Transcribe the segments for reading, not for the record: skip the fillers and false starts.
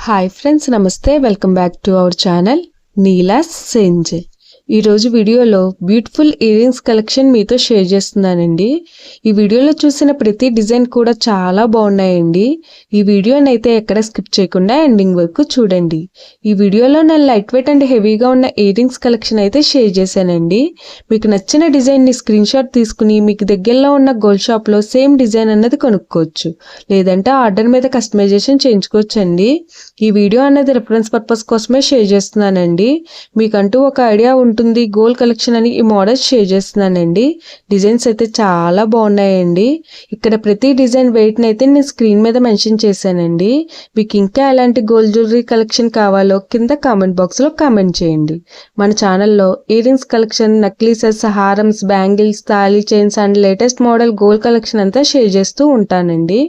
Hi friends, నమస్తే. Welcome back to our channel నీలాస్ సెంజ్. ఈరోజు వీడియోలో బ్యూటిఫుల్ ఇయర్ రింగ్స్ కలెక్షన్ మీతో షేర్ చేస్తున్నానండి. ఈ వీడియోలో చూసిన ప్రతి డిజైన్ కూడా చాలా బాగున్నాయండి. ఈ వీడియోని అయితే ఎక్కడ స్కిప్ చేయకుండా ఎండింగ్ వరకు చూడండి. ఈ వీడియోలో నేను లైట్ వెయిట్ అండ్ హెవీగా ఉన్న ఇయర్ రింగ్స్ కలెక్షన్ అయితే షేర్ చేశానండి. మీకు నచ్చిన డిజైన్ని స్క్రీన్ షాట్ తీసుకుని మీకు దగ్గరలో ఉన్న గోల్డ్ షాప్లో సేమ్ డిజైన్ అన్నది కొనుక్కోవచ్చు, లేదంటే ఆర్డర్ మీద కస్టమైజేషన్ చేయించుకోవచ్చు అండి. ఈ వీడియో అన్నది రిఫరెన్స్ పర్పస్ కోసమే షేర్ చేస్తున్నానండి. మీకంటూ ఒక ఐడియా ఉంటుంది గోల్డ్ కలెక్షన్ అని ఈ మోడల్స్ షేర్ చేస్తున్నానండి. డిజైన్స్ అయితే చాలా బాగున్నాయండి. ఇక్కడ ప్రతి డిజైన్ వెయిట్ అయితే నేను స్క్రీన్ మీద మెన్షన్ చేశానండి. మీకు ఇంకా ఎలాంటి గోల్డ్ జ్యువెలరీ కలెక్షన్ కావాలో కింద కామెంట్ బాక్స్ లో కామెంట్ చేయండి. మన ఛానల్లో ఇయర్ రింగ్స్ కలెక్షన్, నక్లీసెస్, హారమ్స్, బ్యాంగిల్స్, తాళీ chains and latest model gold collection అంతా షేర్ చేస్తూ ఉంటానండి.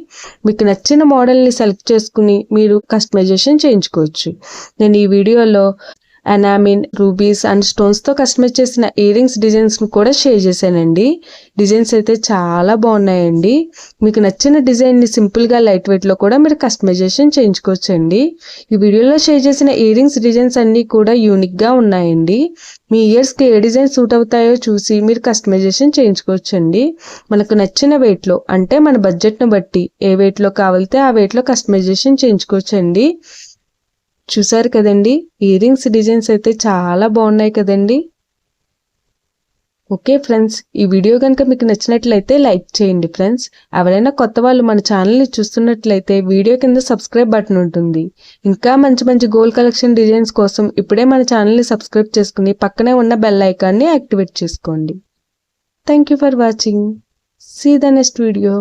మీకు నచ్చిన మోడల్ని సెలెక్ట్ చేసుకుని మీరు కస్టమైజేషన్ చేయించుకోవచ్చు. నేను ఈ వీడియోలో ఎనామిన్, రూబీస్ అండ్ స్టోన్స్తో కస్టమైజ్ చేసిన ఇయర్ రింగ్స్ డిజైన్స్ని కూడా షేర్ చేశానండి. డిజైన్స్ అయితే చాలా బాగున్నాయండి. మీకు నచ్చిన డిజైన్ని సింపుల్గా లైట్ వెయిట్లో కూడా మీరు కస్టమైజేషన్ చేయించుకోవచ్చండి. ఈ వీడియోలో షేర్ చేసిన ఇయర్ రింగ్స్ డిజైన్స్ అన్నీ కూడా యూనిక్గా ఉన్నాయండి. మీ ఇయర్స్కి ఏ డిజైన్ సూట్ అవుతాయో చూసి మీరు కస్టమైజేషన్ చేయించుకోవచ్చండి. మనకు నచ్చిన వెయిట్లో, అంటే మన బడ్జెట్ను బట్టి ఏ వెయిట్లో కావాలితే ఆ వెయిట్లో కస్టమైజేషన్ చేయించుకోవచ్చండి. చూసారు కదండి, ఇయర్ రింగ్స్ డిజైన్స్ అయితే చాలా బాగున్నాయి కదండి. ఓకే ఫ్రెండ్స్, ఈ వీడియో కనుక మీకు నచ్చినట్లయితే లైక్ చేయండి ఫ్రెండ్స్. ఎవరైనా కొత్త వాళ్ళు మన ఛానల్ని చూస్తున్నట్లయితే వీడియో కింద సబ్స్క్రైబ్ బటన్ ఉంటుంది. ఇంకా మంచి మంచి గోల్డ్ కలెక్షన్ డిజైన్స్ కోసం ఇప్పుడే మన ఛానల్ని సబ్స్క్రైబ్ చేసుకుని పక్కనే ఉన్న బెల్ ఐకాన్ని యాక్టివేట్ చేసుకోండి. Thank you for watching. See the next video.